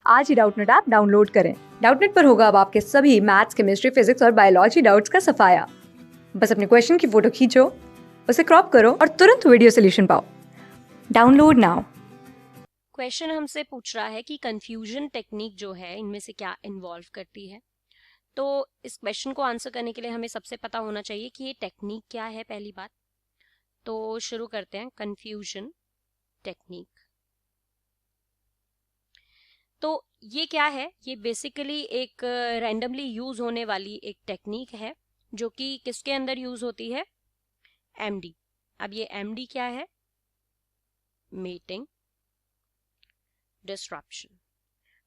आज ही Doubtnut app download करें। Doubtnut पर होगा अब आपके सभी मैथ्स, केमिस्ट्री, फिजिक्स और बायोलॉजी डाउट्स का सफाया। बस अपने क्वेश्चन की फोटो खींचो, उसे क्रॉप करो और तुरंत वीडियो सोल्यूशन पाओ। Download now. क्वेश्चन हमसे पूछ रहा है कि कंफ्यूजन टेक्निक जो है इनमें से क्या इन्वॉल्व करती है। तो इस क्वेश्चन को आंसर करने के लिए हमें सबसे पता होना चाहिए कि ये टेक्निक क्या है, पहली बात। तो शुरू करते हैं कंफ्यूजन टेक्निक। तो ये क्या है? ये बेसिकली एक रैंडमली यूज होने वाली एक टेक्निक है जो कि किसके अंदर यूज होती है? एमडी। अब ये एमडी क्या है? Mating disruption.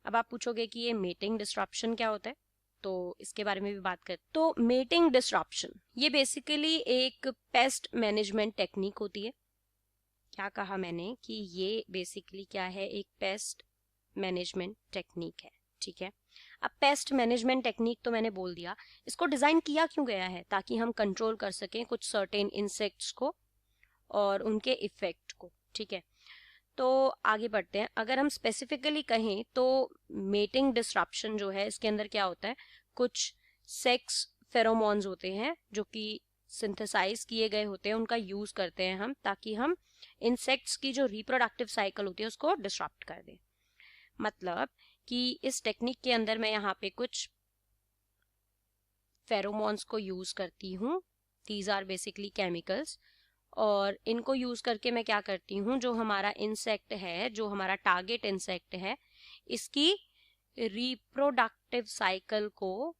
अब आप पूछोगे कि ये मेटिंग डिसरप्शन क्या होता है, तो इसके बारे में भी बात करते। तो मेटिंग डिसरप्शन ये बेसिकली एक पेस्ट मैनेजमेंट टेक्निक होती है। क्या कहा मैंने? कि ये बेसिकली क्या है? एक पेस्ट मैनेजमेंट टेक्निक है। ठीक है, अब पेस्ट मैनेजमेंट टेक्निक तो मैंने बोल दिया। इसको डिजाइन किया क्यों गया है? ताकि हम कंट्रोल कर सकें कुछ सर्टेन इंसेक्ट्स को और उनके इफेक्ट को। ठीक है, तो आगे बढ़ते हैं। अगर हम स्पेसिफिकली कहें तो मेटिंग डिसरप्शन जो है इसके अंदर क्या होता है? कुछ सेक्स फेरोमोन्स होते हैं जो कि सिंथेसाइज किए गए होते हैं, उनका यूज करते हैं हम ताकि हम इंसेक्ट्स की जो रिप्रोडक्टिव साइकिल होती है उसको डिसरप्ट कर दें। मतलब कि इस टेक्निक के अंदर मैं यहाँ पे कुछ फेरोमोन्स को यूज करती हूँ। दीज आर बेसिकली केमिकल्स, और इनको यूज करके मैं क्या करती हूँ, जो हमारा इंसेक्ट है, जो हमारा टारगेट इंसेक्ट है, इसकी रिप्रोडक्टिव साइकिल को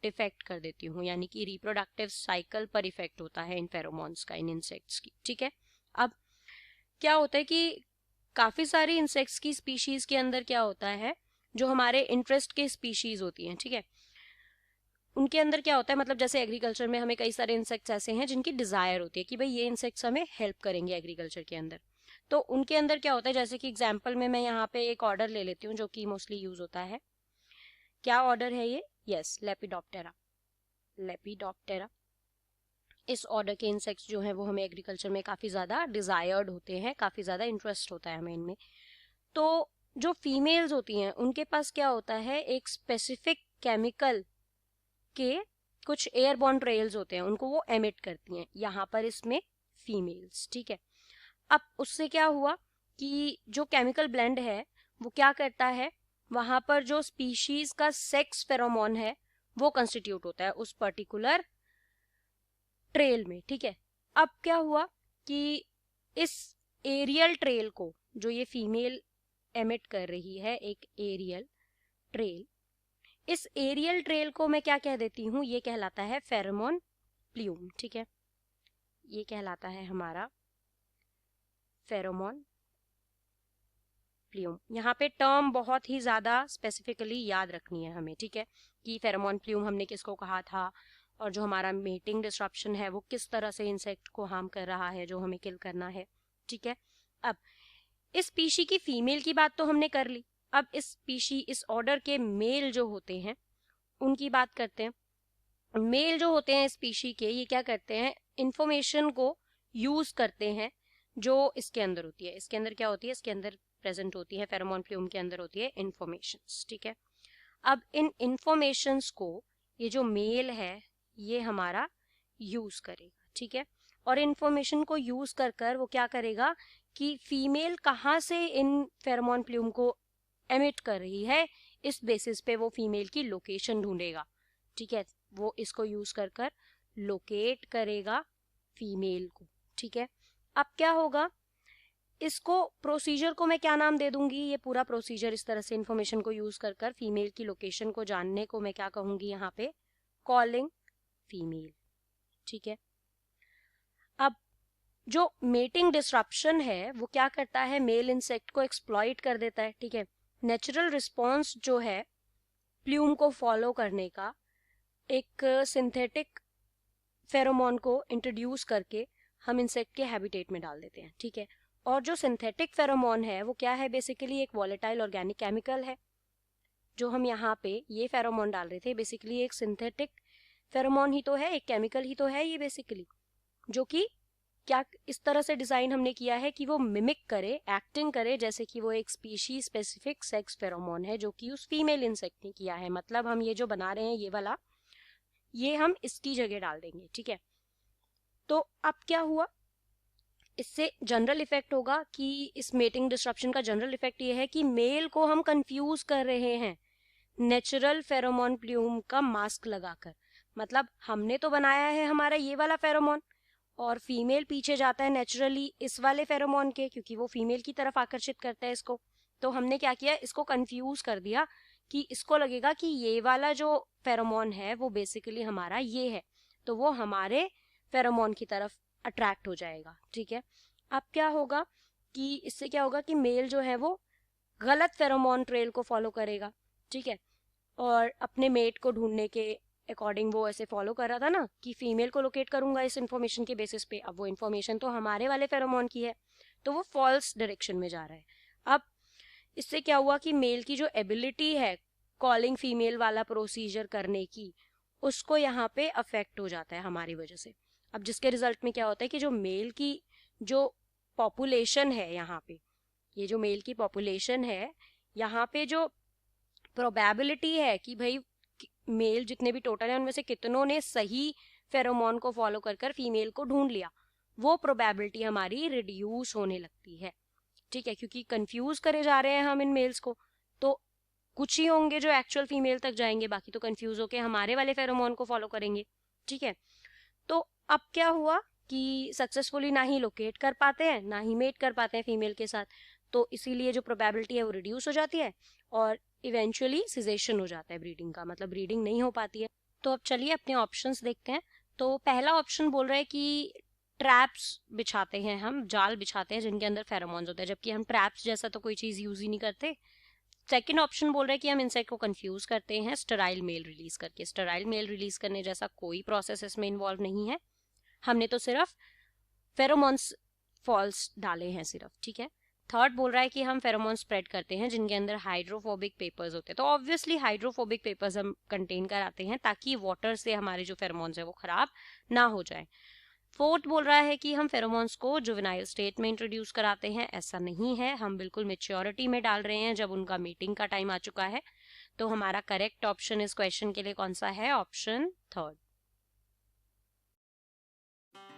डिफेक्ट कर देती हूँ। यानी कि रिप्रोडक्टिव साइकिल पर इफेक्ट होता है इन फेरोमोन्स का, इन इंसेक्ट्स की। ठीक है, अब क्या होता है कि काफी सारी इंसेक्ट्स की स्पीशीज के अंदर क्या होता है, जो हमारे इंटरेस्ट के स्पीशीज होती हैं, ठीक है, उनके अंदर क्या होता है, मतलब जैसे एग्रीकल्चर में हमें कई सारे इंसेक्ट्स ऐसे हैं जिनकी डिजायर होती है कि भाई ये इंसेक्ट्स हमें हेल्प करेंगे एग्रीकल्चर के अंदर। तो उनके अंदर क्या होता है, जैसे कि एग्जांपल में मैं यहाँ पे एक ऑर्डर ले लेती हूँ जो कि मोस्टली यूज होता है। क्या ऑर्डर है ये? Yes, lepidoptera. लेपिडोप्टेरा, इस ऑर्डर के इंसेक्ट्स जो हैं वो हमें एग्रीकल्चर में काफी ज्यादा डिजायर्ड होते हैं, काफी ज्यादा इंटरेस्ट होता है हमें इनमें। तो जो फीमेल्स होती हैं उनके पास क्या होता है, एक स्पेसिफिक केमिकल के कुछ एयरबॉर्न ट्रेल्स होते हैं, उनको वो एमिट करती हैं, यहाँ पर इसमें फीमेल्स। ठीक है, अब उससे क्या हुआ कि जो केमिकल ब्लेंड है वो क्या करता है, वहां पर जो स्पीशीज का सेक्स फेरोमोन है वो कंस्टिट्यूट होता है उस पर्टिकुलर ट्रेल में। ठीक है, अब क्या हुआ कि इस एरियल ट्रेल को, जो ये फीमेल एमिट कर रही है, एक एरियल ट्रेल, इस एरियल ट्रेल को मैं क्या कह देती हूँ, ये कहलाता है फेरोमोन प्ल्यूम। ठीक है, ये कहलाता है हमारा फेरोमोन प्ल्यूम। यहाँ पे टर्म बहुत ही ज्यादा स्पेसिफिकली याद रखनी है हमें। ठीक है, कि फेरोमोन प्ल्यूम हमने किसको कहा था, और जो हमारा मेटिंग डिसरप्शन है वो किस तरह से इंसेक्ट को हार्म कर रहा है जो हमें किल करना है। ठीक है, अब इस स्पीशी की फीमेल की बात तो हमने कर ली। अब इस स्पीशी, इस ऑर्डर के मेल जो होते हैं उनकी बात करते हैं। मेल जो होते हैं स्पीशी के, ये क्या करते हैं, इंफॉर्मेशन को यूज करते हैं जो इसके अंदर होती है। इसके अंदर क्या होती है, इसके अंदर प्रेजेंट होती है, फेरोमोन प्ल्यूम के अंदर होती है इंफॉर्मेशंस। ठीक है, अब इन इंफॉर्मेशंस को ये जो मेल है ये हमारा यूज करेगा। ठीक है, और इंफॉर्मेशन को यूज कर कर वो क्या करेगा कि फीमेल कहाँ से इन फेरोमोन प्ल्यूम को एमिट कर रही है, इस बेसिस पे वो फीमेल की लोकेशन ढूंढेगा। ठीक है, वो इसको यूज कर कर लोकेट करेगा फीमेल को। ठीक है, अब क्या होगा, इसको प्रोसीजर को मैं क्या नाम दे दूंगी, ये पूरा प्रोसीजर इस तरह से इंफॉर्मेशन को यूज कर कर फीमेल की लोकेशन को जानने को मैं क्या कहूंगी यहाँ पे, कॉलिंग फीमेल। ठीक है, अब जो मेटिंग डिसरप्शन है वो क्या करता है, मेल इंसेक्ट को एक्सप्लॉइट कर देता है। ठीक है, नेचुरल रिस्पॉन्स जो है प्ल्यूम को फॉलो करने का, एक सिंथेटिक फेरोमोन को इंट्रोड्यूस करके हम इंसेक्ट के हैबिटेट में डाल देते हैं। ठीक है, और जो सिंथेटिक फेरोमोन है वो क्या है, बेसिकली एक वॉलेटाइल ऑर्गेनिक केमिकल है। जो हम यहाँ पे ये फेरोमोन डाल रहे थे बेसिकली एक सिंथेटिक फेरोमोन ही तो है, एक केमिकल ही तो है ये बेसिकली, जो कि क्या इस तरह से डिजाइन हमने किया है कि वो मिमिक करे, एक्टिंग करे जैसे कि वो एक स्पीशीज स्पेसिफिक सेक्स फेरोमोन है जो कि उस फीमेल इंसेक्ट ने किया है। मतलब हम ये जो बना रहे हैं ये वाला, ये हम इसकी जगह डाल देंगे, ठीक है। तो अब क्या हुआ, इससे जनरल इफेक्ट होगा कि इस मेटिंग डिस्ट्रप्शन का जनरल इफेक्ट ये है कि मेल को हम कंफ्यूज कर रहे हैं नेचुरल फेरोमोन प्ल्यूम का मास्क लगाकर। मतलब हमने तो बनाया है हमारा ये वाला फेरोमोन और फीमेल पीछे जाता है नेचुरली इस वाले फेरोमोन के, क्योंकि वो फीमेल की तरफ आकर्षित करता है इसको। तो हमने क्या किया, इसको कंफ्यूज कर दिया कि इसको लगेगा कि ये वाला जो फेरोमोन है वो बेसिकली हमारा ये है, तो वो हमारे फेरोमोन की तरफ अट्रैक्ट हो जाएगा, ठीक है। अब क्या होगा कि इससे क्या होगा कि मेल जो है वो गलत फेरोमोन ट्रेल को फॉलो करेगा, ठीक है, और अपने मेट को ढूंढने के अकॉर्डिंग वो ऐसे फॉलो कर रहा था ना कि फीमेल को लोकेट करूंगा इस इन्फॉर्मेशन के बेसिस पे। अब वो इन्फॉर्मेशन तो हमारे वाले फेरोमोन की है, तो वो फॉल्स डायरेक्शन में जा रहा है। अब इससे क्या हुआ कि मेल की जो एबिलिटी है कॉलिंग फीमेल वाला प्रोसीजर करने की, उसको यहाँ पे अफेक्ट हो जाता है हमारी वजह से। अब जिसके रिजल्ट में क्या होता है कि जो मेल की जो पॉपुलेशन है यहाँ पे, ये जो मेल की पॉपुलेशन है यहाँ पे जो प्रोबेबिलिटी है कि भाई मेल जितने भी टोटल है उनमें से कितनों ने सही फेरोमोन को फॉलो कर फीमेल को ढूंढ लिया, वो प्रोबेबिलिटी हमारी रिड्यूस होने लगती है, ठीक है, क्योंकि कंफ्यूज करे जा रहे हैं हम इन मेल्स को। तो कुछ ही होंगे जो एक्चुअल फीमेल तक जाएंगे, बाकी तो कंफ्यूज होके हमारे वाले फेरोमोन को फॉलो करेंगे, ठीक है। तो अब क्या हुआ कि सक्सेसफुली ना ही लोकेट कर पाते हैं ना ही मेट कर पाते हैं फीमेल के साथ, तो इसीलिए जो प्रोबेबिलिटी है वो रिड्यूस हो जाती है और इवेंचुअली सिजेशन हो जाता है ब्रीडिंग का, मतलब ब्रीडिंग नहीं हो पाती है। तो अब चलिए अपने ऑप्शंस देखते हैं। तो पहला ऑप्शन बोल रहा है कि ट्रैप्स बिछाते हैं, हम जाल बिछाते हैं जिनके अंदर फेरोमोन्स होते हैं, जबकि हम ट्रैप्स जैसा तो कोई चीज यूज ही नहीं करते। सेकेंड ऑप्शन बोल रहा है कि हम इंसेक्ट को कंफ्यूज करते हैं स्टेराइल मेल रिलीज करके। स्टेराइल मेल रिलीज करने जैसा कोई प्रोसेस इसमें इन्वॉल्व नहीं है, हमने तो सिर्फ फेरोमोन्स फॉल्स डाले हैं सिर्फ, ठीक है। थर्ड बोल रहा है कि हम फेरोमोन स्प्रेड करते हैं जिनके अंदर हाइड्रोफोबिक पेपर्स होते हैं। तो ऑब्वियसली हाइड्रोफोबिक पेपर्स हम कंटेन कराते हैं ताकि वाटर से हमारे जो फेरोमोन्स है वो खराब ना हो जाए। फोर्थ बोल रहा है कि हम फेरोमोन्स को जुवेनाइल स्टेट में इंट्रोड्यूस कराते हैं। ऐसा नहीं है, हम बिल्कुल मेच्योरिटी में डाल रहे हैं जब उनका मीटिंग का टाइम आ चुका है। तो हमारा करेक्ट ऑप्शन इस क्वेश्चन के लिए कौन सा है, ऑप्शन थर्ड।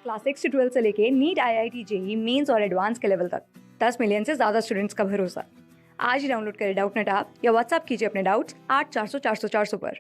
क्लास 6 से 12 से लेके नीट, IIT, JEE मेंस और एडवांस के लेवल तक 10 मिलियन से ज़्यादा स्टूडेंट्स का भरोसा। आज ही डाउनलोड करें डाउटनेट ऐप या व्हाट्सएप कीजिए अपने डाउट्स 8400 400 400 पर।